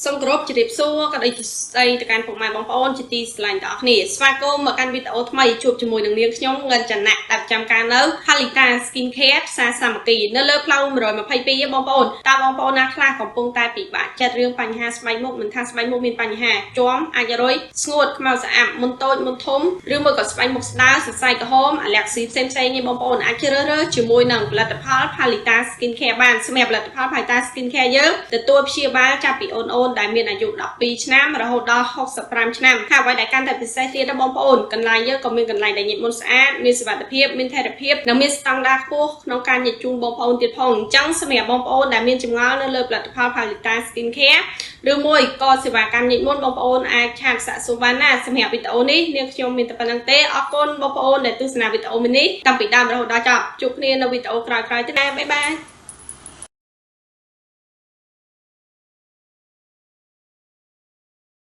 សូមគោរពជម្រាបសួរក៏ដូចជាស្ដីទៅកាន់ពុកម៉ែបងប្អូនជាទីស្រឡាញ់ទាំងអស់គ្នាស្វាគមន៍មកកាន់វីដេអូថ្មីជួបជាមួយនឹងនាងខ្ញុំងិនចណៈដែលប្រចាំការនៅ Halita Skin Care ផ្សារសាមគ្គីនៅលើផ្លូវ122បងប្អូនតើបងប្អូនណាខ្លះកំពុងតែពិបាកចិត្តរឿងបញ្ហាស្បែកមុខមិនថាស្បែកមុខមានបញ្ហាជាំអាចរុយស្ងួតខ្មៅស្អាប់មុនតូចមុនធំឬមួយក៏ស្បែកមុខស្ដើសរសៃក្រហមអាឡែកស៊ីផ្សេងៗនេះបងប្អូនអាចជ្រើសរើសជាមួយនឹងផលិតផល Halita Skin Care បានសម្រាប់ផលិតផល Halita Skin Care យើងទទួលព្យាបាលចាប់ពីអូនៗដែលមានអាយុ12ឆ្នាំរហូតដល់65ឆ្នាំហើយអ្វីដែលកាន់តែពិសេសទៀតដល់បងប្អូនកន្លែងយើងក៏មានកន្លែងដែលញិតមុនស្អាតមានសុវត្ថិភាពមានថេរភាពនិងមានស្តង់ដារខ្ពស់ក្នុងការញិតជូនបងប្អូនទៀតផងអញ្ចឹងសម្រាប់បងប្អូនដែលមានចម្ងល់នៅលើផលិតផល Halita Skin Care ឬមួយក៏សេវាកម្មញិតមុនបងប្អូនអាចឆាតសាកសួរបានណាសម្រាប់វីដេអូនេះនាងខ្ញុំមានតែប៉ុណ្្នឹងទេអរគុណបងប្អូនដែលទស្សនាវីដេអូនេះតាំងពីដើមរហូតដល់ចប់ជួបគ្នានៅវីដេអូក្រោយៗទៀតណាបាយបាយ